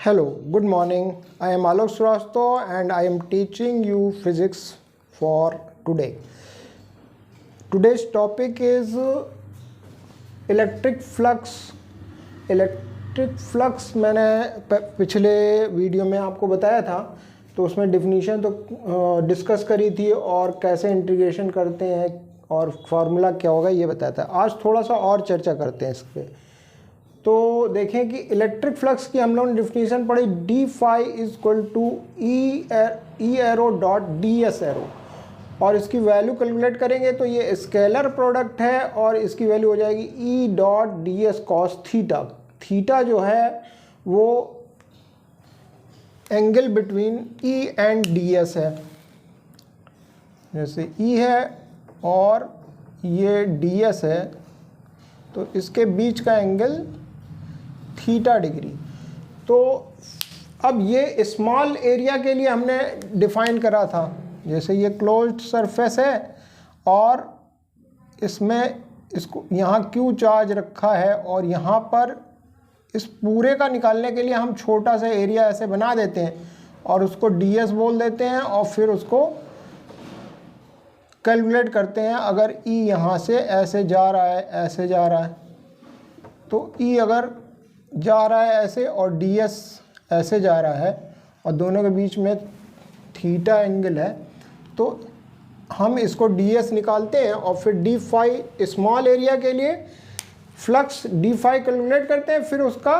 Hello, good morning. I am Alok Srivastava and I am teaching you physics for today. Today's topic is electric flux मैंने पिछले video में आपको बताया था, तो उसमें डेफिनेशन तो डिस्कस करी थी और कैसे इंटीग्रेशन करते हैं और फार्मूला क्या होगा ये बताया था। आज थोड़ा सा और चर्चा करते हैं इस पर। तो देखें कि इलेक्ट्रिक फ्लक्स की हम लोगों ने डेफिनेशन पढ़ी, d phi is equal to E arrow dot d S arrow, और इसकी वैल्यू कैलकुलेट करेंगे तो ये स्केलर प्रोडक्ट है और इसकी वैल्यू हो जाएगी E dot d S cos theta. Theta जो है वो angle between E and D S है, जैसे ई है और ये डी एस है तो इसके बीच का एंगल थीटा डिग्री। तो अब ये स्मॉल एरिया के लिए हमने डिफाइन करा था, जैसे ये क्लोज्ड सरफेस है और इसमें इसको यहाँ क्यू चार्ज रखा है और यहाँ पर इस पूरे का निकालने के लिए हम छोटा सा एरिया ऐसे बना देते हैं और उसको ds बोल देते हैं और फिर उसको कैलकुलेट करते हैं। अगर e यहाँ से ऐसे जा रहा है, ऐसे जा रहा है, तो e अगर जा रहा है ऐसे और ds ऐसे जा रहा है और दोनों के बीच में थीटा एंगल है, तो हम इसको ds निकालते हैं और फिर डी फाई स्मॉल एरिया के लिए फ्लक्स डी फाई कैलकुलेट करते हैं, फिर उसका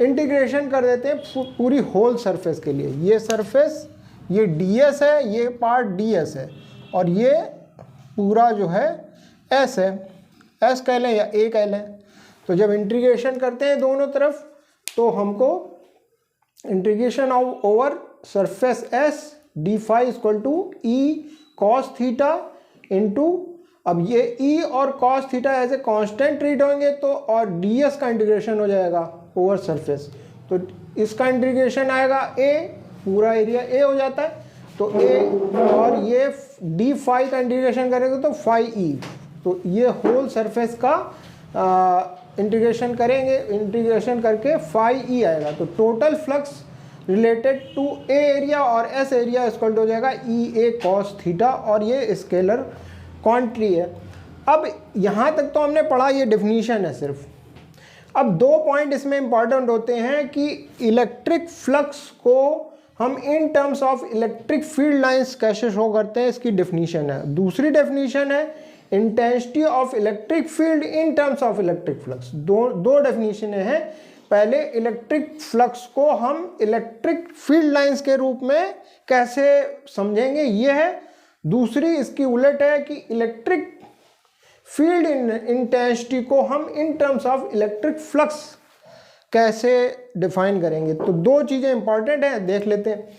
इंटीग्रेशन कर देते हैं पूरी होल सरफेस के लिए। ये सरफेस ये ds है, ये पार्ट ds है और ये पूरा जो है s है, s कह लें या a कह लें। तो जब इंटीग्रेशन करते हैं दोनों तरफ तो हमको integration of over surface s d phi equal to E cos theta into, अब ये e और cos theta as a constant treat होंगे तो और ds का इंटीग्रेशन हो जाएगा ओवर सरफेस, तो इसका इंटीग्रेशन आएगा a, पूरा एरिया a हो जाता है तो a, और ये डी फाई का इंटीग्रेशन करेंगे तो फाई e, तो ये होल सरफेस का इंटीग्रेशन करेंगे, इंटीग्रेशन करके फाई e आएगा। तो total flux related to a area और एस एरिया इक्वल हो जाएगा ई ए कॉस थीटा, और ये स्केलर क्वांटिटी है। अब यहाँ तक तो हमने पढ़ा, ये डेफिनीशन है सिर्फ। अब दो पॉइंट इसमें इंपॉर्टेंट होते हैं कि इलेक्ट्रिक फ्लक्स को हम इन terms of electric field lines कैसे शो करते हैं, इसकी डेफिनीशन है। दूसरी डेफिनीशन है intensity of electric field in terms of electric flux. दो डेफिनीशन हैं। पहले इलेक्ट्रिक फ्लक्स को हम इलेक्ट्रिक फील्ड लाइंस के रूप में कैसे समझेंगे ये है। दूसरी इसकी उलट है कि इलेक्ट्रिक फील्ड इंटेंसिटी को हम इन टर्म्स ऑफ इलेक्ट्रिक फ्लक्स कैसे डिफाइन करेंगे। तो दो चीज़ें इंपॉर्टेंट हैं, देख लेते हैं।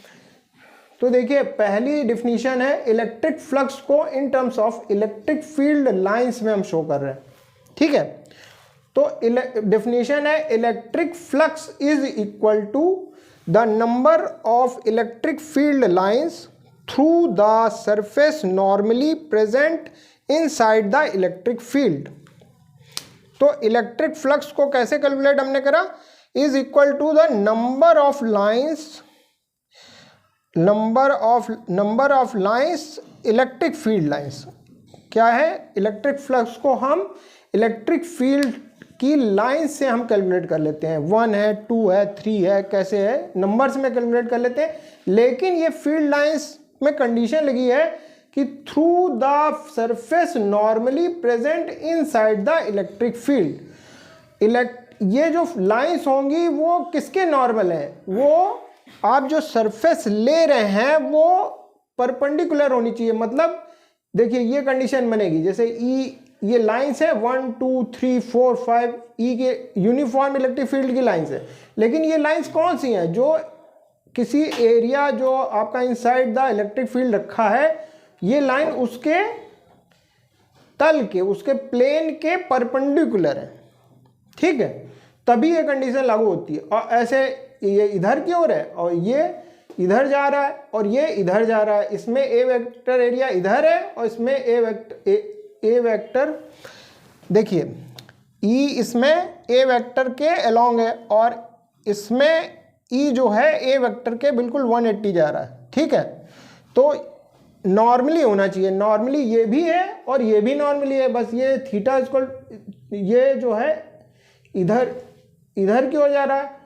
तो देखिए, पहली डिफिनीशन है इलेक्ट्रिक फ्लक्स को इन terms of electric field lines में हम शो कर रहे हैं, ठीक है। तो डेफिनेशन है electric flux is equal to the number of electric field lines through the surface normally present inside the electric field. तो इलेक्ट्रिक फ्लक्स को कैसे कैलकुलेट हमने करा, is equal to the number of lines electric field lines. क्या है, electric flux को हम electric field की लाइन से हम कैलकुलेट कर लेते हैं। 1 है, 2 है, 3 है, कैसे है, नंबर्स में कैलकुलेट कर लेते हैं। लेकिन ये फील्ड लाइंस में कंडीशन लगी है कि through the surface normally present inside the electric field. ये जो लाइंस होंगी वो किसके नॉर्मल हैं, वो आप जो सरफेस ले रहे हैं वो परपेंडिकुलर होनी चाहिए। मतलब देखिए, ये कंडीशन बनेगी, जैसे ई ये लाइंस है 1 2 3 4 5 ई के यूनिफॉर्म इलेक्ट्रिक फील्ड की लाइंस है। लेकिन ये लाइंस कौन सी हैं, जो किसी एरिया जो आपका इनसाइड द इलेक्ट्रिक फील्ड रखा है, ये लाइन उसके तल के, उसके प्लेन के परपेंडिकुलर है, ठीक है, तभी ये कंडीशन लागू होती है। और ऐसे ये इधर की ओर है और ये इधर जा रहा है और ये इधर जा रहा है, इसमें ए वेक्टर एरिया इधर है और इसमें ए वेक्टर देखिए ई इसमें ए वेक्टर के अलोंग है और इसमें ई जो है ए वेक्टर के बिल्कुल 180 जा रहा है, ठीक है। तो नॉर्मली होना चाहिए, नॉर्मली ये भी है और ये भी नॉर्मली है, बस ये थीटा इक्वल ये जो है इधर की ओर जा रहा है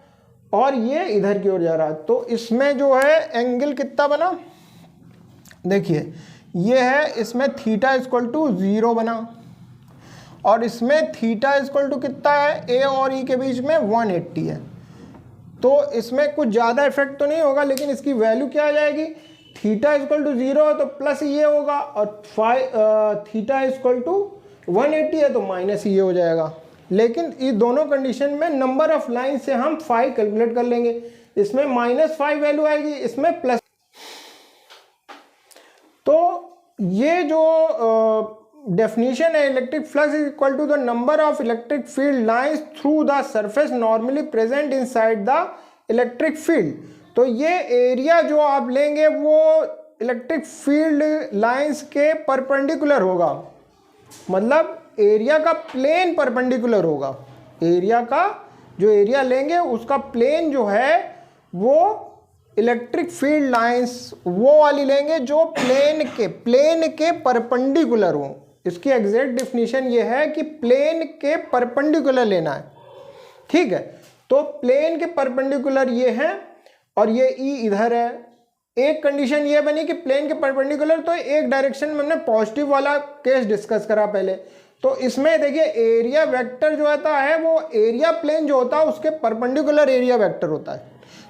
और ये इधर की ओर जा रहा है। तो इसमें जो है एंगल कितना बना, देखिए ये है, इसमें थीटा इक्वल टू 0 बना और इसमें थीटा इक्वल टू कितना है, ए और ई के बीच में 180 है। तो इसमें कुछ ज़्यादा इफेक्ट तो नहीं होगा, लेकिन इसकी वैल्यू क्या आ जाएगी, थीटा इक्वल टू 0 है तो प्लस ये होगा और थीटा इक्वल टू 180 है तो माइनस ये हो जाएगा। लेकिन इस दोनों कंडीशन में नंबर ऑफ लाइन से हम फाई कैलकुलेट कर लेंगे, इसमें -5 वैल्यू आएगी, इसमें प्लस। तो ये जो डेफिनेशन है, electric flux is equal to the number of electric field lines through the surface normally present inside the electric field. तो ये एरिया जो आप लेंगे वो इलेक्ट्रिक फील्ड लाइंस के परपेंडिकुलर होगा, मतलब एरिया का प्लेन परपेंडिकुलर होगा। एरिया का जो एरिया लेंगे उसका प्लेन जो है वो इलेक्ट्रिक फील्ड लाइंस वो वाली लेंगे जो प्लेन के परपेंडिकुलर हो। इसकी एग्जैक्ट डेफिनेशन ये है कि प्लेन के परपेंडिकुलर लेना है, ठीक है। तो प्लेन के परपेंडिकुलर ये है और ये ई इधर है। एक कंडीशन ये बनी कि प्लेन के परपेंडिकुलर, तो एक डायरेक्शन में हमने पॉजिटिव वाला केस डिस्कस करा पहले। तो इसमें देखिए एरिया वेक्टर जो होता है वो एरिया प्लेन जो होता है उसके परपेंडिकुलर एरिया वेक्टर होता है।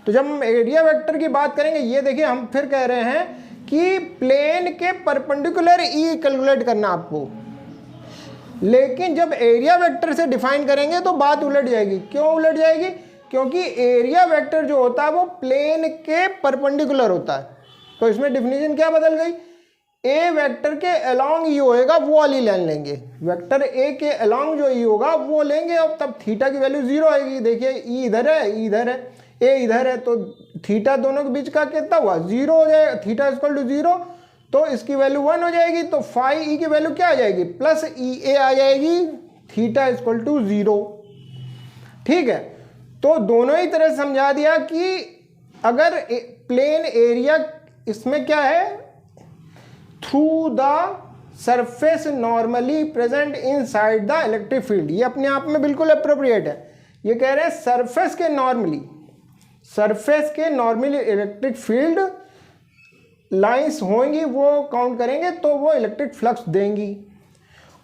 तो जब हम एरिया वेक्टर की बात करेंगे, ये देखिए हम फिर कह रहे हैं कि प्लेन के परपेंडिकुलर ई कैलकुलेट करना आपको, लेकिन जब एरिया वेक्टर से डिफाइन करेंगे तो बात उलट जाएगी। क्यों उलट जाएगी, क्योंकि एरिया वेक्टर जो होता है वो प्लेन के परपेंडिकुलर होता है। तो इसमें डिफिनीशन क्या बदल गई, ए वेक्टर के अलोंग ई होएगा वो वाली लाइन लेंगे, वेक्टर ए के अलोंग जो ई होगा वो लेंगे और तब थीटा की वैल्यू 0 आएगी। देखिए ई इधर है, ई इधर है, ए इधर है, तो थीटा दोनों के बीच का कितना हुआ, 0 हो जाएगा। थीटा इक्वल टू 0 तो इसकी वैल्यू 1 हो जाएगी, तो फाई ई की वैल्यू क्या आ जाएगी, प्लस ई ए आ जाएगी, थीटा इक्वल टू 0, ठीक है। तो दोनों ही तरह समझा दिया कि अगर प्लेन एरिया इसमें क्या है, through the surface normally present inside the electric field, ये अपने आप में बिल्कुल अप्रोप्रिएट है। ये कह रहे हैं सरफेस के नॉर्मली इलेक्ट्रिक फील्ड लाइंस होंगी, वो काउंट करेंगे तो वो इलेक्ट्रिक फ्लक्स देंगी।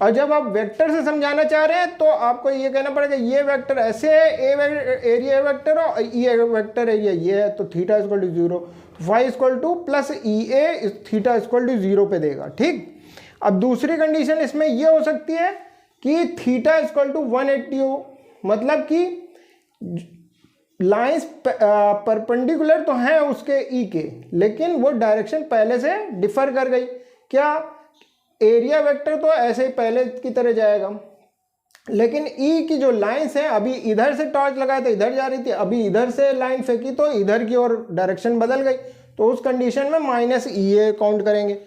और जब आप वेक्टर से समझाना चाह रहे हैं तो आपको ये कहना पड़ेगा ये वेक्टर ऐसे है, एरिया वेक्टर और ई वेक्टर एरिया ये है, तो theta equal to 0, phi equal to plus E A theta equal to 0 पे देगा, ठीक। अब दूसरी कंडीशन इसमें ये हो सकती है कि थीटा इक्वल टू 180 हो, मतलब कि लाइंस परपेंडिकुलर तो हैं उसके ई के, लेकिन वो डायरेक्शन पहले से डिफर कर गई। क्या, एरिया वेक्टर तो ऐसे ही पहले की तरह जाएगा, लेकिन ई की जो लाइंस है, अभी इधर से टॉर्च लगाया तो इधर जा रही थी, अभी इधर से लाइन फेंकी तो इधर की ओर डायरेक्शन बदल गई, तो उस कंडीशन में माइनस ई ए काउंट करेंगे।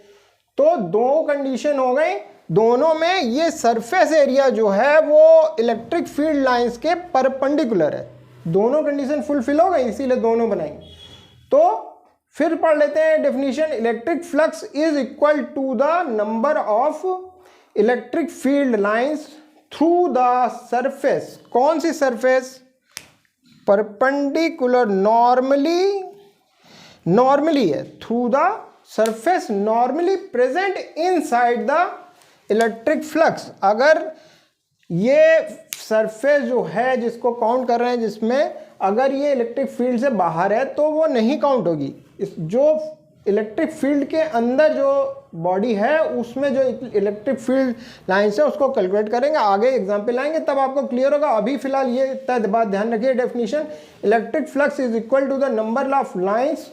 तो दो कंडीशन हो गई, दोनों में ये सरफेस एरिया जो है वो इलेक्ट्रिक फील्ड लाइंस के परपेंडिकुलर है, दोनों कंडीशन फुलफिल हो गई, इसीलिए दोनों बनाएंगे। तो फिर पढ़ लेते हैं definition, electric flux is equal to the number of electric field lines through the surface, कौन सी सरफेस, परपेंडिकुलर, नॉर्मली है, through the surface normally present inside the electric flux. अगर ये सरफेस जो है जिसको काउंट कर रहे हैं, जिसमें अगर ये इलेक्ट्रिक फील्ड से बाहर है तो वो नहीं काउंट होगी। इस जो इलेक्ट्रिक फील्ड के अंदर जो बॉडी है उसमें जो इलेक्ट्रिक फील्ड लाइंस है उसको कैलकुलेट करेंगे, आगे एग्जाम्पल आएंगे तब आपको क्लियर होगा। अभी फिलहाल ये इतना बात ध्यान रखिए, definition, electric flux is equal to the number of lines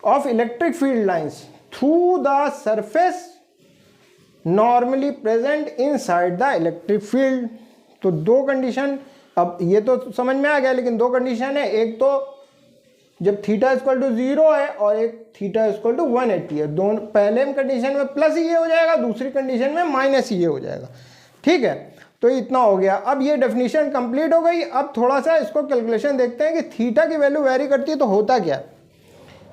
of electric field lines through the surface normally present inside the electric field. तो दो कंडीशन, अब ये तो समझ में आ गया, लेकिन दो कंडीशन है, एक तो जब थीटा इक्वल टू 0 है और एक थीटा इक्वल टू 180 है, दोनों पहले कंडीशन में प्लस ये हो जाएगा, दूसरी कंडीशन में माइनस ये हो जाएगा, ठीक है। तो इतना हो गया। अब ये डेफिनेशन कंप्लीट हो गई। अब थोड़ा सा इसको कैलकुलेशन देखते हैं कि थीटा की वैल्यू वेरी करती है तो होता क्या।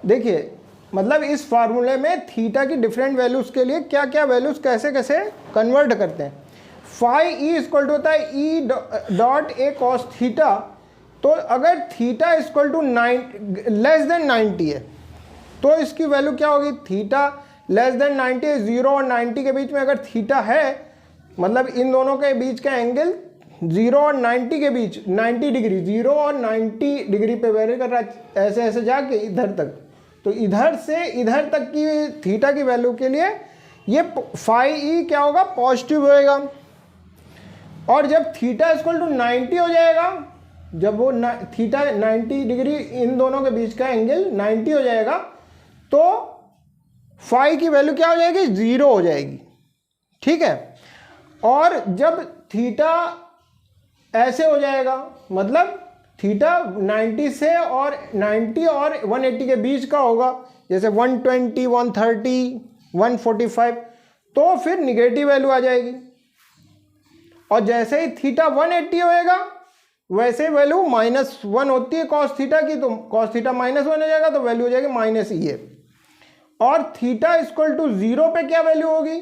देखिए मतलब इस फार्मूले में थीटा की डिफरेंट वैल्यूज़ के लिए क्या क्या वैल्यूज़ कैसे कैसे कन्वर्ट करते हैं। फाई ई इक्वल टू होता है E dot A cos theta. तो अगर theta equal to less than 90 है तो इसकी वैल्यू क्या होगी, थीटा लेस देन 90 है, 0 और 90 के बीच में अगर थीटा है मतलब इन दोनों के बीच का एंगल 0 और 90 के बीच 90 डिग्री, 0 और 90 डिग्री पे वेरी कर रहा है ऐसे ऐसे जाके इधर तक, तो इधर से इधर तक की थीटा की वैल्यू के लिए ये फाई ई क्या होगा, पॉजिटिव होएगा। और जब थीटा इक्वल टू 90 हो जाएगा, जब वो थीटा 90 डिग्री इन दोनों के बीच का एंगल 90 हो जाएगा तो फाई की वैल्यू क्या हो जाएगी, 0 हो जाएगी। ठीक है। और जब थीटा ऐसे हो जाएगा मतलब थीटा 90 से और 90 और 180 के बीच का होगा, जैसे 120, 130, 145, तो फिर निगेटिव वैल्यू आ जाएगी। और जैसे ही थीटा 180 होएगा वैसे वैल्यू -1 होती है कॉस थीटा की, तो कॉस थीटा -1 हो जाएगा तो वैल्यू हो जाएगी -e। और थीटा इक्वल टू 0 पे क्या वैल्यू होगी,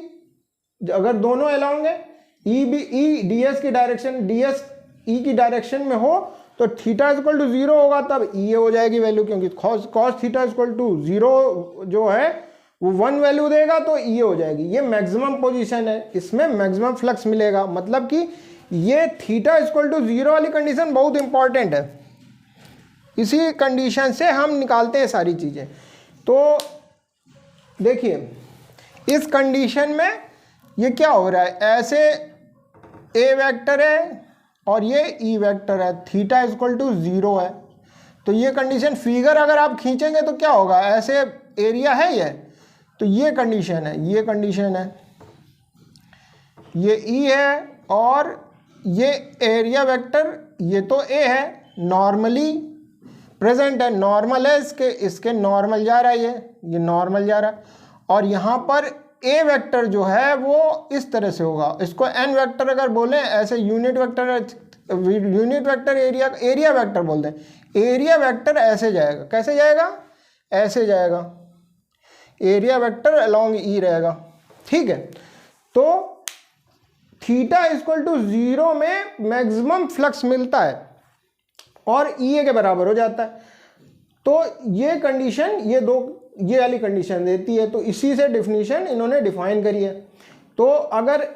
अगर दोनों अलाउंग है, ई ds की डायरेक्शन, ds ई की डायरेक्शन में हो तो थीटा इक्वल टू 0 होगा, तब ई हो जाएगी वैल्यू, क्योंकि कॉस थीटा इक्वल टू 0 जो है वो 1 वैल्यू देगा तो ई हो जाएगी। ये मैक्सिमम पोजीशन है, इसमें मैक्सिमम फ्लक्स मिलेगा। मतलब कि ये थीटा इक्वल टू 0 वाली कंडीशन बहुत इंपॉर्टेंट है, इसी कंडीशन से हम निकालते हैं सारी चीज़ें। तो देखिए इस कंडीशन में ये क्या हो रहा है, ऐसे ए वेक्टर है और ये ई वेक्टर है, थीटा इक्वल टू 0 है। तो ये कंडीशन फिगर अगर आप खींचेंगे तो क्या होगा, ऐसे एरिया है ये, तो ये कंडीशन है, ये कंडीशन है, ये ई है और ये एरिया वेक्टर, ये तो ए है, नॉर्मली प्रेजेंट है, नॉर्मल है, इसके नॉर्मल जा रहा है, ये नॉर्मल जा रहा है। और यहाँ पर ए वेक्टर जो है वो इस तरह से होगा, इसको एन वेक्टर अगर बोलें, ऐसे यूनिट वेक्टर एरिया वेक्टर बोलते हैं। एरिया वेक्टर ऐसे जाएगा, कैसे जाएगा, ऐसे जाएगा, एरिया वेक्टर अलोंग ई रहेगा। ठीक है। तो थीटा इक्वल टू 0 में मैक्सिमम फ्लक्स मिलता है और ई ए के बराबर हो जाता है। तो ये कंडीशन ये वाली कंडीशन देती है, तो इसी से डिफिनीशन इन्होंने डिफाइन करी है। तो अगर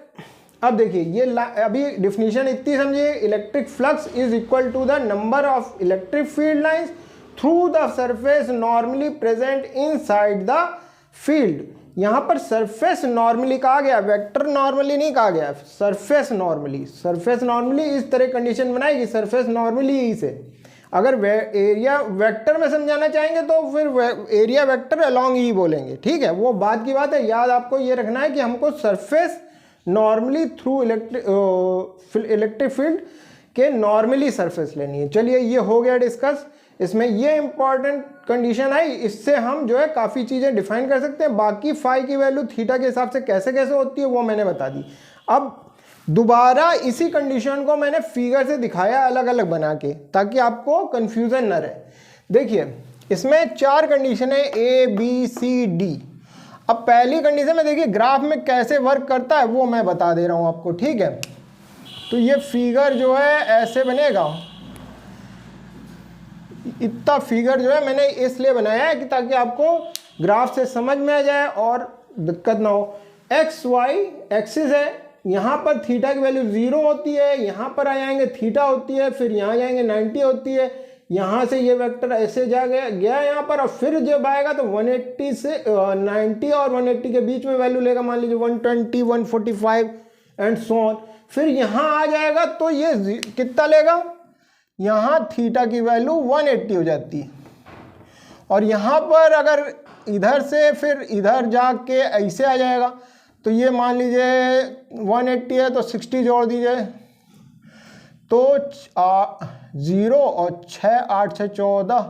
अब देखिए ये अभी डिफिनीशन इतनी समझिए, electric flux is equal to the number of electric field lines through the surface normally present inside the field. यहाँ पर सरफेस नॉर्मली कहा गया, वेक्टर नॉर्मली नहीं कहा गया, सरफेस नॉर्मली। सरफेस नॉर्मली इस तरह कंडीशन बनाएगी, सरफेस नॉर्मली ही से। अगर एरिया वेक्टर में समझाना चाहेंगे तो फिर एरिया वेक्टर अलोंग ही बोलेंगे। ठीक है, वो बात की बात है। याद आपको ये रखना है कि हमको surface normally through electric field के नॉर्मली सरफेस लेनी है। चलिए ये हो गया डिस्कस। इसमें ये इंपॉर्टेंट कंडीशन आई, इससे हम जो है काफ़ी चीज़ें डिफाइन कर सकते हैं। बाकी फाई की वैल्यू थीटा के हिसाब से कैसे कैसे होती है वो मैंने बता दी। अब दोबारा इसी कंडीशन को मैंने फिगर से दिखाया अलग अलग बना के, ताकि आपको कंफ्यूजन न रहे। देखिए इसमें 4 कंडीशन है, ए बी सी डी। अब पहली कंडीशन में देखिए ग्राफ में कैसे वर्क करता है वो मैं बता दे रहा हूँ आपको। ठीक है, तो ये फिगर जो है ऐसे बनेगा। इतना फिगर जो है मैंने इसलिए बनाया है कि ताकि आपको ग्राफ से समझ में आ जाए और दिक्कत ना हो। एक्स वाई एक्सिस है, यहाँ पर थीटा की वैल्यू 0 होती है, यहाँ पर आ जाएंगे थीटा होती है, फिर यहाँ जाएंगे 90 होती है, यहाँ से ये वेक्टर ऐसे जा गया यहाँ पर, और फिर जब आएगा तो 180 से 90 और 180 के बीच में वैल्यू लेगा, मान लीजिए 120, 145 एंड सो ऑन। फिर यहाँ आ जाएगा तो ये कितना लेगा, यहाँ थीटा की वैल्यू 180 हो जाती है। और यहाँ पर अगर इधर से फिर इधर जाके ऐसे आ जाएगा, तो ये मान लीजिए 180 है तो 60 जोड़ दीजिए, तो 0 और 6 8 6 14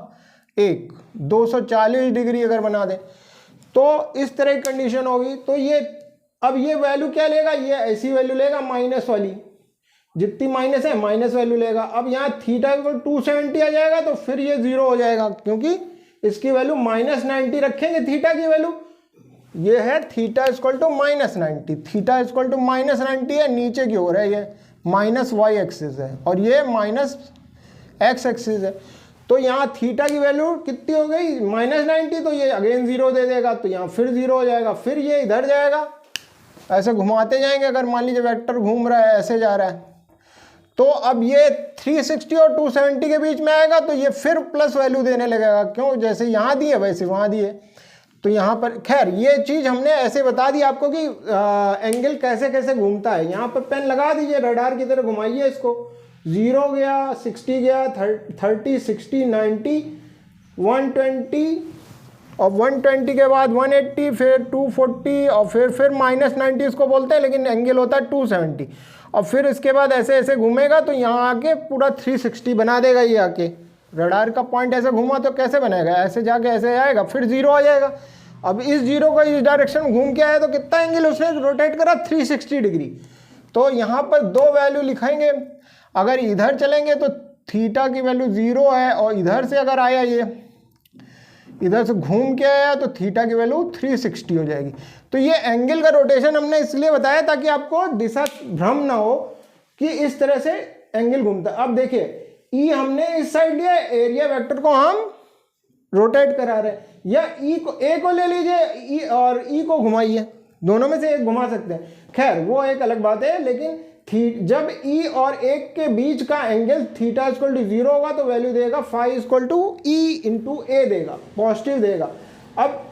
1 240 डिग्री अगर बना दें तो इस तरह की कंडीशन होगी। तो ये अब ये वैल्यू क्या लेगा, ये ऐसी वैल्यू लेगा माइनस वाली। जितनी माइनस है माइनस वैल्यू लेगा। अब यहाँ थीटा इक्वल 270 आ जाएगा तो फिर ये 0 हो जाएगा, क्योंकि इसकी वैल्यू -90 रखेंगे थीटा की वैल्यू। ये है theta equal to -90, theta equal to -90 है, नीचे की ओर है, ये -y एक्सिस है और ये -x एक्सिस है। तो यहाँ थीटा की वैल्यू कितनी हो गई -90, तो ये अगेन 0 दे देगा, तो यहाँ फिर 0 हो जाएगा, फिर ये इधर जाएगा, ऐसे घुमाते जाएंगे। अगर मान लीजिए वेक्टर घूम रहा है, ऐसे जा रहा है, तो अब ये 360 और 270 के बीच में आएगा, तो ये फिर प्लस वैल्यू देने लगेगा, क्यों, जैसे यहाँ दिए वैसे वहाँ दिए। तो यहाँ पर खैर ये चीज़ हमने ऐसे बता दी आपको कि एंगल कैसे कैसे घूमता है। यहाँ पर पेन लगा दीजिए, रडार की तरह घुमाइए इसको, 0 गया, 60 गया, 30, 60, 90, 120 और 120 के बाद 180, फिर 240 और फिर -90 इसको बोलते हैं, लेकिन एंगल होता है 270। और फिर इसके बाद ऐसे ऐसे घूमेगा तो यहाँ आके पूरा 360 बना देगा। ये आके रडार का पॉइंट ऐसे घूमा तो कैसे बनेगा, ऐसे जाके ऐसे आएगा, फिर 0 आ जाएगा। अब इस 0 का इस डायरेक्शन में घूम के आया तो कितना एंगल उसने रोटेट करा, 360 डिग्री। तो यहाँ पर 2 वैल्यू लिखेंगे। अगर इधर चलेंगे तो थीटा की वैल्यू 0 है, और इधर से अगर आया, ये इधर से घूम के आया तो थीटा की वैल्यू 360 हो जाएगी। तो ये एंगल का रोटेशन हमने इसलिए बताया ताकि आपको दिशा भ्रम ना हो कि इस तरह से एंगल घूमता है। अब देखिए ई हमने इस साइड लिया, एरिया वेक्टर को हम रोटेट करा रहे हैं, या ई को, ए को ले लीजिए ई और ई को घुमाइए, दोनों में से एक घुमा सकते हैं, खैर वो एक अलग बात है। लेकिन जब ई और एक के बीच का एंगल थीटा इक्वल टू 0 होगा तो वैल्यू देगा phi equal to E into A देगा, पॉजिटिव देगा। अब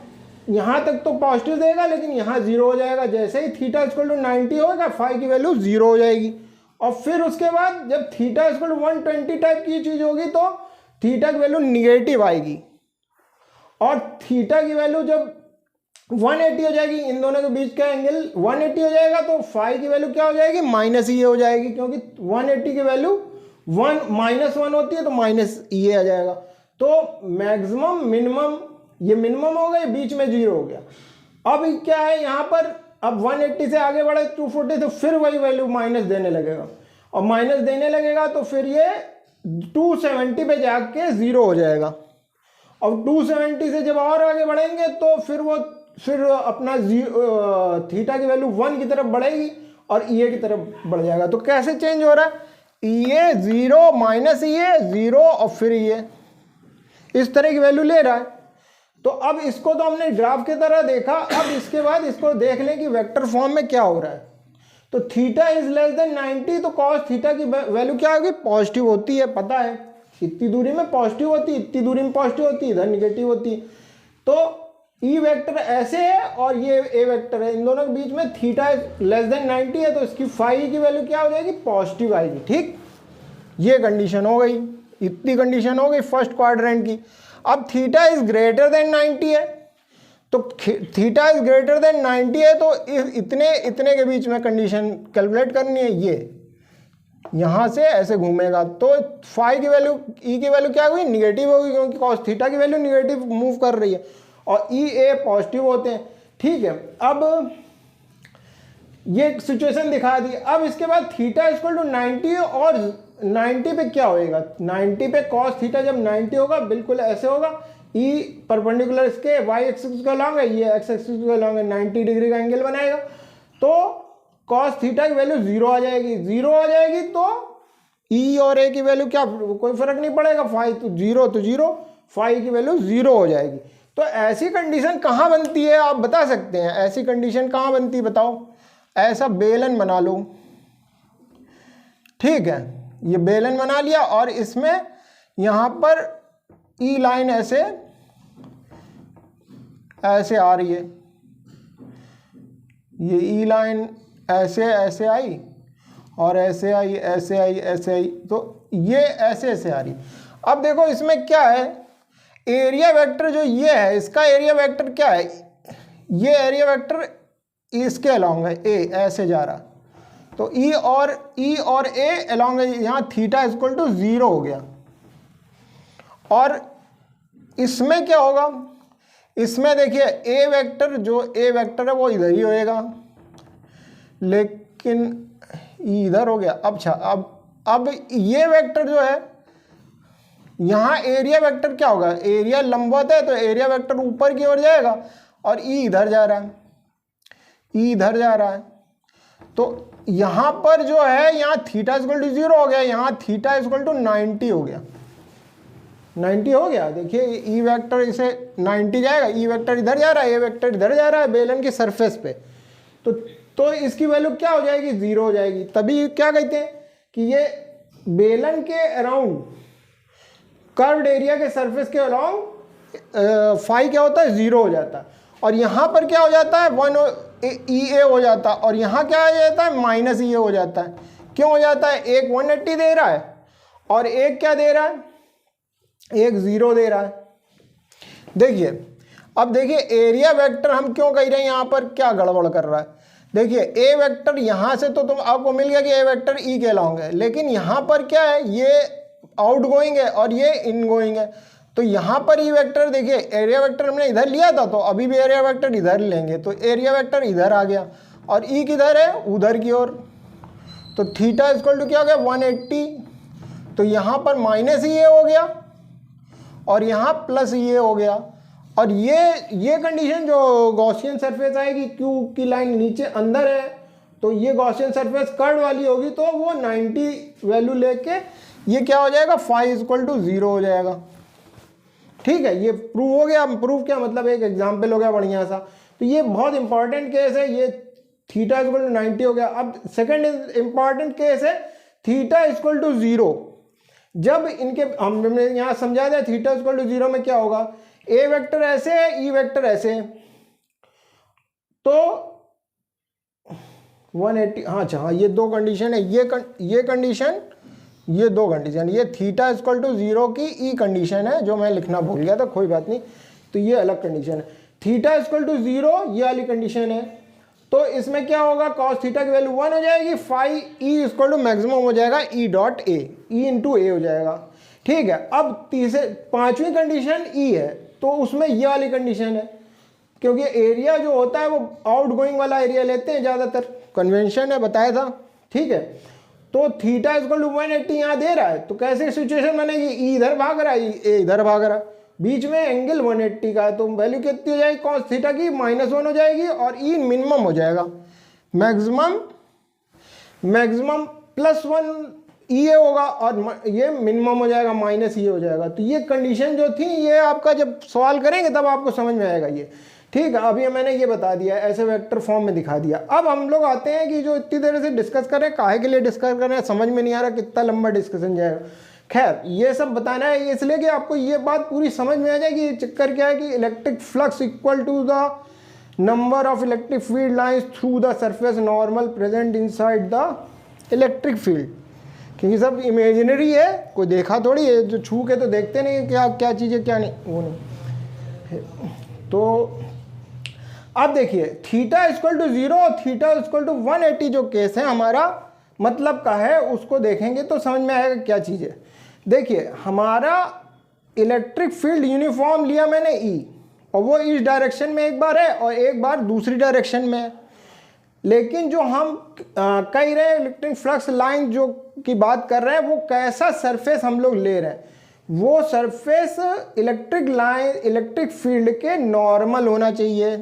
यहाँ तक तो पॉजिटिव देगा, लेकिन यहाँ 0 हो जाएगा। जैसे ही थीटा इक्वल टू 90 होगा, फाई की वैल्यू 0 हो जाएगी। और फिर उसके बाद जब थीटा इक्वल टू 120 टाइप की चीज होगी तो थीटा की वैल्यू निगेटिव आएगी, और थीटा की वैल्यू जब 180 हो जाएगी, इन दोनों के बीच का एंगल 180 हो जाएगा, तो फाई की वैल्यू क्या हो जाएगी, -e हो जाएगी, क्योंकि 180 की वैल्यू -1 होती है, तो -e आ जाएगा। तो मैक्सिमम मिनिमम, ये मिनिमम हो गए, बीच में 0 हो गया। अब क्या है यहाँ पर, अब 180 से आगे बढ़े 240, तो फिर वही वैल्यू माइनस देने लगेगा, और माइनस देने लगेगा तो फिर ये 270 पे जाके 0 हो जाएगा। अब 270 से जब और आगे बढ़ेंगे तो फिर अपना थीटा की वैल्यू 1 की तरफ बढ़ेगी और ई की तरफ बढ़ जाएगा। तो कैसे चेंज हो रहा है, ई 0 -e 0 और फिर ये इस तरह की वैल्यू ले रहा है। तो अब इसको तो हमने ग्राफ की तरह देखा, अब इसके बाद इसको देख लें कि वेक्टर फॉर्म में क्या हो रहा है। तो थीटा इज लेस देन 90, तो कॉस थीटा की वैल्यू क्या होगी, पॉजिटिव होती है, पता है, इतनी दूरी में पॉजिटिव होती है, इतनी दूरी में पॉजिटिव होती है, इधर निगेटिव होती है। तो ई वेक्टर ऐसे है और ये ए वेक्टर है, इन दोनों के बीच में थीटा लेस देन 90 है, तो इसकी फाई की वैल्यू क्या हो जाएगी, पॉजिटिव आएगी। ठीक, ये कंडीशन हो गई, इतनी कंडीशन हो गई फर्स्ट क्वाड्रेंट की। अब थीटा इज ग्रेटर देन 90 है, तो थीटा इज ग्रेटर देन 90 है, तो इतने के बीच में कंडीशन कैलकुलेट करनी है। ये यहाँ से ऐसे घूमेगा तो फाई की वैल्यू, ई की वैल्यू क्या होगी, निगेटिव होगी, क्योंकि कॉस थीटा की वैल्यू निगेटिव मूव कर रही है, और ई ए पॉजिटिव होते हैं। ठीक है, अब ये सिचुएशन दिखा दी। अब इसके बाद थीटा इक्वल टू 90 और 90 पे क्या होएगा, 90 पे कॉस थीटा जब 90 होगा बिल्कुल ऐसे होगा, ई परपेंडिकुलर इसके वाई एक्सिस के अलॉन्ग है, ये एक्स एक्सिस के अलॉन्ग है, 90 डिग्री का एंगल बनाएगा। तो कॉस थीटा की वैल्यू 0 आ जाएगी, 0 आ जाएगी तो ई और ए की वैल्यू क्या, कोई फर्क नहीं पड़ेगा, फाई तो 0, फाई की वैल्यू 0 हो जाएगी। तो ऐसी कंडीशन कहाँ बनती है, आप बता सकते हैं, ऐसी कंडीशन कहाँ बनती है बताओ। ऐसा बेलन बना लो, ठीक है, ये बेलन बना लिया, और इसमें यहाँ पर ई लाइन ऐसे आ रही है, ये ई लाइन ऐसे आई और ऐसे आई, ऐसे आई, तो ये ऐसे आ रही। अब देखो इसमें क्या है, एरिया वेक्टर जो ये है, इसका एरिया वेक्टर क्या है, ये एरिया वेक्टर इसके अलॉन्ग है, ए ऐसे जा रहा, तो ई और ए अलॉन्ग है, यहाँ थीटा इक्वल टू 0 हो गया। और इसमें क्या होगा, इसमें देखिए ए वेक्टर, जो ए वेक्टर है वो इधर ही होएगा, लेकिन ई इधर हो गया। अच्छा अब ये वेक्टर जो है यहाँ एरिया वेक्टर क्या होगा, एरिया लंबवत है तो एरिया वेक्टर ऊपर की ओर जाएगा और ई इधर जा रहा है, ई इधर जा रहा है। तो यहाँ पर जो है यहाँ थीटा इक्वल टू 0 हो गया, यहाँ थीटा इक्वल टू 90 हो गया, 90 हो गया। देखिए ई वेक्टर इसे 90 जाएगा, ई वेक्टर इधर जा रहा है, ए वेक्टर इधर जा रहा है बेलन की सरफेस पे, तो इसकी वैल्यू क्या हो जाएगी, 0 हो जाएगी। तभी क्या कहते हैं कि ये बेलन के अराउंड कर्व्ड एरिया के सरफेस के अराउंड फाई क्या होता है, 0 हो जाता है। और यहाँ पर क्या हो जाता है, 1 ई ए हो जाता है, और यहाँ क्या हो जाता है, माइनस ई ए हो जाता है। क्यों हो जाता है, एक 180 दे रहा है और एक क्या दे रहा है, एक 0 दे रहा है। देखिए अब देखिए एरिया वेक्टर हम क्यों कह रहे हैं, यहाँ पर क्या गड़बड़ कर रहा है। देखिए ए वेक्टर यहाँ से तो तुम आपको मिल गया कि ए वेक्टर ई कहलाओगे, लेकिन यहाँ पर क्या है, ये आउट गोइंग है और ये इन गोइंग है। तो यहाँ पर ई वेक्टर देखिए एरिया वेक्टर हमने इधर लिया था, तो अभी भी एरिया वेक्टर इधर लेंगे, तो एरिया वेक्टर इधर आ गया और ई किधर है, उधर की ओर। तो थीटा इक्वल टू क्या हो गया, 180। तो यहाँ पर माइनस ई ए हो गया और यहाँ प्लस ई ए हो गया। और ये कंडीशन जो गॉसियन सरफेस आएगी, क्यू की लाइन नीचे अंदर है, तो ये गॉसियन सरफेस कर्व वाली होगी, तो वो 90 वैल्यू लेके ये क्या हो जाएगा, फाई इक्वल टू 0 हो जाएगा। ठीक है, ये प्रूव हो गया। प्रूव क्या मतलब, एक एग्जाम्पल हो गया बढ़िया सा। तो ये बहुत इंपॉर्टेंट केस है, ये थीटा इक्वल टू 90 हो गया। अब सेकंड इंपॉर्टेंट केस है थीटा इक्वल टू 0। जब इनके हमने यहाँ समझा दिया थीटा इक्वल टू 0 में क्या होगा, ए वेक्टर ऐसे है, ई वेक्टर ऐसे है, तो 180, हाँ अच्छा हाँ, ये दो कंडीशन है, ये कंडीशन, ये दो कंडीशन, ये थीटा इक्वल टू 0 की ई कंडीशन है जो मैं लिखना भूल गया था, कोई बात नहीं। तो ये अलग कंडीशन है। थीटा इक्वल टू 0 ये वाली कंडीशन है, तो इसमें क्या होगा, कॉस थीटा की वैल्यू 1 हो जाएगी, phi E equal to maximum हो जाएगा ई डॉट ए, ई इंटू ए हो जाएगा। ठीक है, अब पांचवी कंडीशन ई है, तो उसमें ये वाली कंडीशन है, क्योंकि एरिया जो होता है वो आउट गोइंग वाला एरिया लेते हैं ज़्यादातर, कन्वेंशन है, बताया था। ठीक है, तो थीटा इक्वल टू 180 यहाँ दे रहा है, तो कैसे सिचुएशन बनेगी, ई इधर भाग रहा है, ए इधर भाग रहा है, बीच में एंगल 180 का है, तो वैल्यू कितनी हो जाएगी कॉस थीटा की, -1 हो जाएगी, और ई मिनिमम हो जाएगा, मैक्सिमम +1 ई ए होगा, और ये मिनिमम हो जाएगा, माइनस ई हो जाएगा। तो ये कंडीशन जो थी, ये आपका जब सवाल करेंगे तब आपको समझ में आएगा ये। ठीक है, अभी मैंने ये बता दिया, ऐसे वेक्टर फॉर्म में दिखा दिया। अब हम लोग आते हैं कि जो इतनी देर से डिस्कस कर रहे हैं, काहे के लिए डिस्कस कर रहे हैं, समझ में नहीं आ रहा, कितना लंबा डिस्कशन जाएगा। खैर, ये सब बताना है इसलिए कि आपको ये बात पूरी समझ में आ जाए कि चक्कर क्या है, कि electric flux equal to the number of electric field lines through the surface normal present inside the electric field. क्योंकि सब इमेजिनरी है, कोई देखा थोड़ी है, जो छू के तो देखते नहीं क्या क्या चीज़ें क्या नहीं, वो नहीं। तो अब देखिए थीटा इक्वल टू 0 और थीटा इक्वल टू 180 जो केस है हमारा मतलब का है, उसको देखेंगे तो समझ में आएगा क्या चीज़ है। देखिए हमारा इलेक्ट्रिक फील्ड यूनिफॉर्म लिया मैंने ई, और वो इस डायरेक्शन में एक बार है और एक बार दूसरी डायरेक्शन में है। लेकिन जो हम कह रहे हैं इलेक्ट्रिक फ्लक्स लाइन जो की बात कर रहे हैं, वो कैसा सरफेस हम लोग ले रहे हैं, वो surface electric line electric field के नॉर्मल होना चाहिए।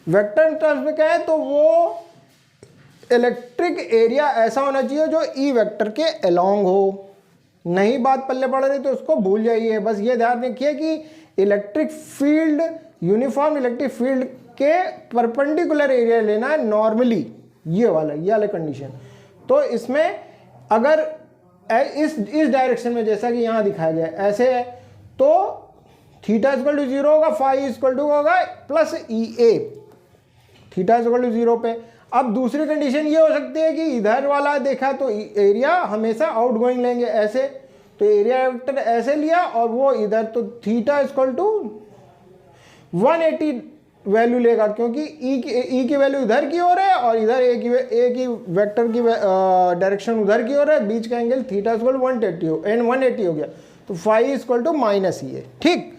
वेक्टर टर्म्स में कहें तो वो इलेक्ट्रिक एरिया ऐसा होना चाहिए जो ई वेक्टर के अलोंग हो। नहीं बात पल्ले पड़ रही तो उसको भूल जाइए, बस ये ध्यान रखिए कि electric field uniform electric field के परपेंडिकुलर एरिया लेना है नॉर्मली, ये वाला कंडीशन। तो इसमें अगर इस डायरेक्शन में जैसा कि यहाँ दिखाया गया ऐसे है, तो थीटा इक्वल टू 0 होगा, फाई इक्वल टू होगा plus E A, theta equal to 0 पे। अब दूसरी कंडीशन ये हो सकती है कि इधर वाला देखा तो एरिया हमेशा आउट गोइंग लेंगे ऐसे, तो एरिया वेक्टर ऐसे लिया और वो इधर, तो थीटा इक्वल टू 180 वैल्यू लेगा, क्योंकि ई की वैल्यू इधर की ओर है और इधर ए की वेक्टर की डायरेक्शन उधर की ओर है, बीच का एंगल थीटा इक्वल 180 हो गया, तो फाई इक्वल टू माइनस ई है। ठीक,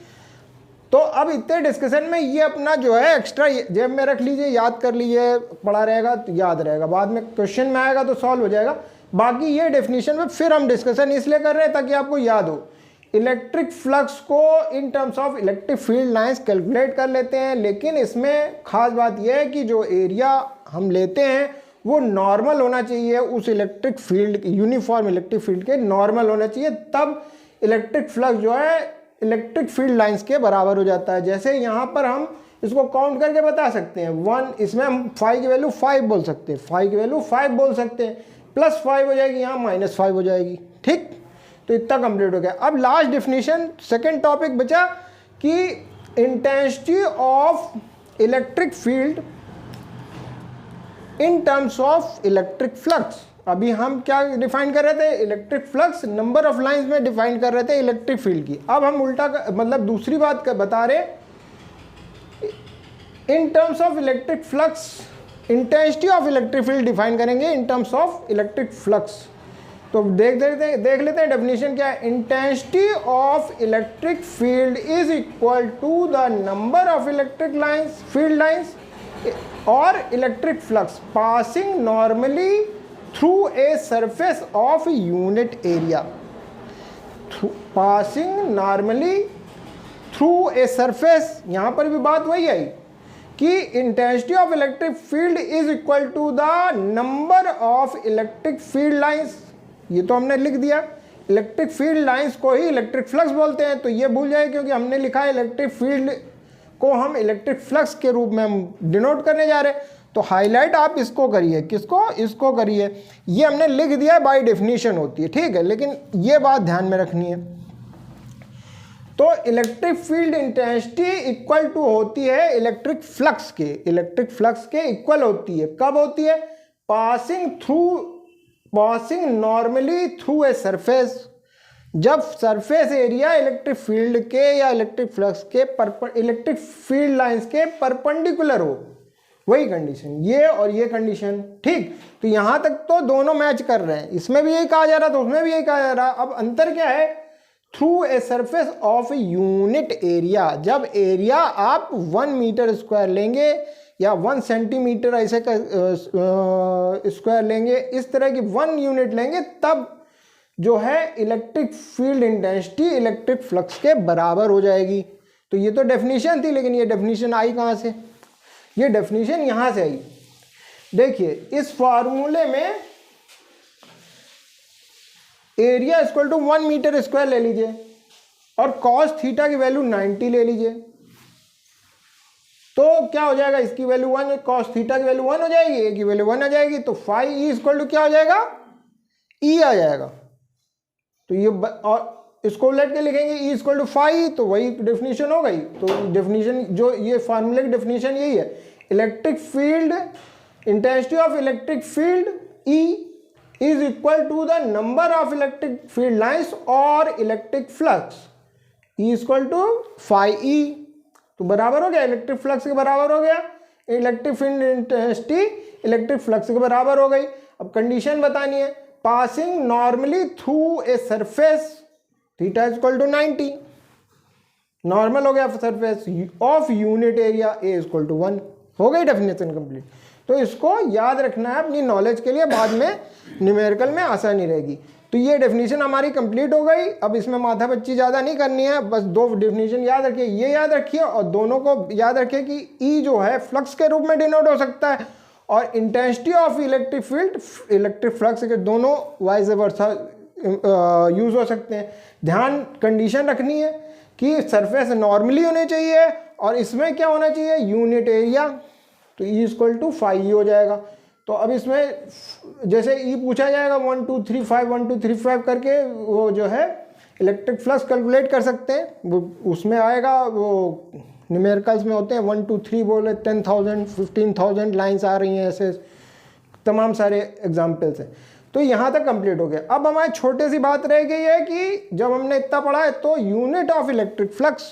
तो अब इतने डिस्कशन में ये अपना जो है एक्स्ट्रा जेब में रख लीजिए, याद कर लीजिए, पढ़ा रहेगा तो याद रहेगा, बाद में क्वेश्चन में आएगा तो सॉल्व हो जाएगा। बाकी ये डेफिनेशन में फिर हम डिस्कशन इसलिए कर रहे हैं ताकि आपको याद हो। इलेक्ट्रिक फ्लक्स को इन terms of electric field lines calculate कर लेते हैं, लेकिन इसमें खास बात यह है कि जो एरिया हम लेते हैं वो नॉर्मल होना चाहिए, उस electric field uniform electric field के नॉर्मल होना चाहिए, तब इलेक्ट्रिक फ्लक्स जो है इलेक्ट्रिक फील्ड लाइंस के बराबर हो जाता है। जैसे यहाँ पर हम इसको काउंट करके बता सकते हैं 1, इसमें हम फाई की वैल्यू 5 बोल सकते हैं, फाई की वैल्यू 5 बोल सकते हैं, +5 हो जाएगी, यहाँ -5 हो जाएगी। ठीक, तो इतना कंप्लीट हो गया। अब लास्ट डेफिनेशन, सेकेंड टॉपिक बचा कि intensity of electric field in terms of electric flux. अभी हम क्या डिफाइन कर रहे थे, electric flux number of lines में डिफाइन कर रहे थे इलेक्ट्रिक फील्ड की। अब हम उल्टा मतलब दूसरी बात बता रहे, in terms of electric flux intensity of electric field define करेंगे in terms of electric flux. तो देख लेते हैं डेफिनेशन क्या है। Intensity of electric field is equal to the number of electric lines, field lines और electric flux passing normally through a surface of unit area. Passing normally through a surface, यहां पर भी बात वही आई कि intensity of electric field is equal to the number of electric field lines. ये तो हमने लिख दिया, इलेक्ट्रिक फील्ड लाइंस को ही इलेक्ट्रिक फ्लक्स बोलते हैं, तो ये भूल जाए क्योंकि हमने लिखा है इलेक्ट्रिक फील्ड को हम इलेक्ट्रिक फ्लक्स के रूप में हम डिनोट करने जा रहे हैं। तो हाईलाइट आप इसको करिए, किसको, इसको करिए। ये हमने लिख दिया बाय डेफिनेशन होती है, ठीक है, लेकिन ये बात ध्यान में रखनी है। तो electric field intensity equal to होती है इलेक्ट्रिक फ्लक्स के, इलेक्ट्रिक फ्लक्स के इक्वल होती है। कब होती है, passing normally through a surface, जब सरफेस एरिया इलेक्ट्रिक फील्ड के या इलेक्ट्रिक फ्लक्स के इलेक्ट्रिक फील्ड लाइंस के परपेंडिकुलर हो, वही कंडीशन, ये और ये कंडीशन। ठीक, तो यहां तक तो दोनों मैच कर रहे हैं, इसमें भी यही कहा जा रहा था, उसमें भी यही कहा जा रहा। अब अंतर क्या है, through a surface of unit area, जब एरिया आप 1 मीटर स्क्वायर लेंगे या 1 सेंटीमीटर ऐसे का स्क्वायर लेंगे, इस तरह की 1 यूनिट लेंगे, तब जो है electric field intensity electric flux के बराबर हो जाएगी। तो ये तो डेफिनेशन थी, लेकिन ये डेफिनेशन आई कहाँ से, ये डेफिनेशन यहां से आई। देखिए इस फार्मूले में area equal to 1 metre square ले लीजिए और कॉस थीटा की वैल्यू 90 ले लीजिए, तो क्या हो जाएगा, इसकी वैल्यू 1, कॉस थीटा की वैल्यू 1 हो जाएगी, ए की वैल्यू 1 आ जाएगी, तो फाई ई इक्वल टू क्या हो जाएगा, ई आ जाएगा। तो ये और इसको उलट के लिखेंगे ई इक्वल टू फाई, तो वही डेफिनेशन हो गई। तो डेफिनेशन जो ये फार्मूले की डेफिनेशन यही है, electric field intensity of electric field E is equal to the number of electric field lines और electric flux, E equal to phi E, तो बराबर हो गया, इलेक्ट्रिक फ्लक्स के बराबर हो गया, electric field intensity electric flux के बराबर हो गई। अब कंडीशन बतानी है, passing normally through a surface theta equal to 90, normal हो गया surface of unit area A equal to 1, हो गई डेफिनेशन कंप्लीट। तो इसको याद रखना है अपनी नॉलेज के लिए, बाद में न्यूमेरिकल में आसानी रहेगी। तो ये डेफिनेशन हमारी कंप्लीट हो गई। अब इसमें माथापच्ची ज़्यादा नहीं करनी है, बस 2 डेफिनेशन याद रखिए, ये याद रखिए और दोनों को याद रखिए कि ई जो है फ्लक्स के रूप में डिनोट हो सकता है और intensity of electric field electric flux के दोनों वाइस वर्सा यूज हो सकते हैं। ध्यान कंडीशन रखनी है कि सरफेस नॉर्मली होने चाहिए और इसमें क्या होना चाहिए, यूनिट एरिया, तो ई इक्वल टू फाई हो जाएगा। तो अब इसमें जैसे ई पूछा जाएगा 1 2 3 5 1 2 3 5 करके वो जो है इलेक्ट्रिक फ्लक्स कैलकुलेट कर सकते हैं, वो उसमें आएगा, वो न्यूमेरिकल्स में होते हैं 1 2 3 बोले 10,000 15,000 लाइंस आ रही हैं, ऐसे तमाम सारे एग्जाम्पल्स हैं। तो यहाँ तक कंप्लीट हो गया। अब हमारी छोटी सी बात रह गई है कि जब हमने इतना पढ़ा है तो यूनिट ऑफ इलेक्ट्रिक फ्लक्स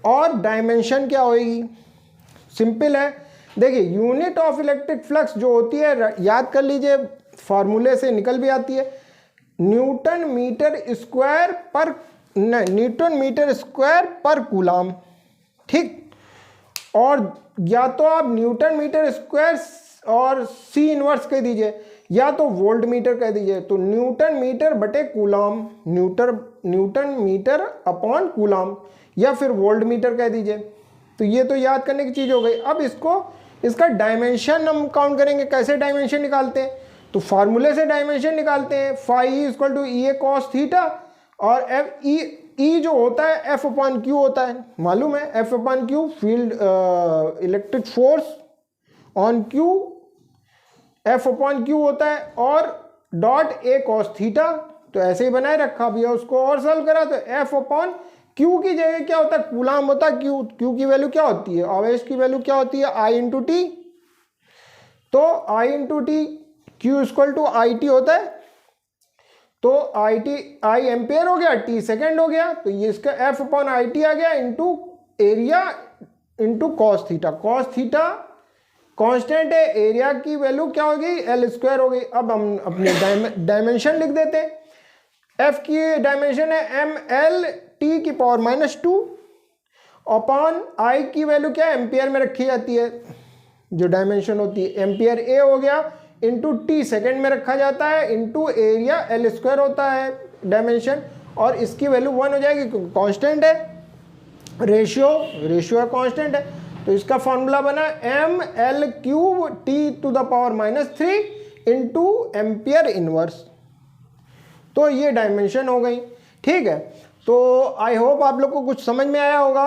और डायमेंशन क्या होगी। सिंपल है, देखिए यूनिट ऑफ इलेक्ट्रिक फ्लक्स जो होती है, याद कर लीजिए, फार्मूले से निकल भी आती है, न्यूटन मीटर स्क्वायर पर कूलाम। ठीक। और या तो आप न्यूटन मीटर स्क्वायर और सी इनवर्स कह दीजिए, या तो वोल्ट मीटर कह दीजिए। तो न्यूटन मीटर बटे coulomb, newton meter upon coulomb, या फिर वोल्ट मीटर कह दीजिए। तो ये तो याद करने की चीज हो गई। अब इसका डायमेंशन हम काउंट करेंगे। कैसे डायमेंशन निकालते हैं? तो फार्मूले से डायमेंशन निकालते हैं। Phi equal to E A cos theta, और एफ ई जो होता है एफ अपॉन क्यू होता है, मालूम है, F upon Q field electric force on Q F upon Q होता है, और डॉट ए कॉस थीटा। तो ऐसे ही बनाए रखा भैया। उसको और सॉल्व करा तो एफ अपॉन क्यू की जगह क्या होता है? कूलाम होता है। क्यू की वैल्यू क्या होती है? आवेश की वैल्यू क्या होती है? I into T. तो I into T, Q equal to I T होता है। तो आई एम्पेयर हो गया, टी सेकेंड हो गया। तो ये इसका एफ अपॉन आई टी आ गया into area into cos theta. Cos theta constant है, एरिया की वैल्यू क्या हो गई? एल स्क्वायर हो गई। अब हम अपने डायमेंशन लिख देते हैं। एफ की डायमेंशन है एम एल टी की पावर -2 अपॉन आई की वैल्यू क्या है? एम्पियर में रखी जाती है जो डायमेंशन होती है। एम्पियर ए हो गया इंटू टी सेकेंड में रखा जाता है, इंटू एरिया एल स्क्वायर होता है डायमेंशन, और इसकी वैल्यू 1 हो जाएगी क्योंकि कांस्टेंट है, रेशियो है, कांस्टेंट है। तो इसका फॉर्मूला बना M L cube T to the power -3 into ampere inverse. तो ये डायमेंशन हो गई। ठीक है, तो आई होप आप लोग को कुछ समझ में आया होगा।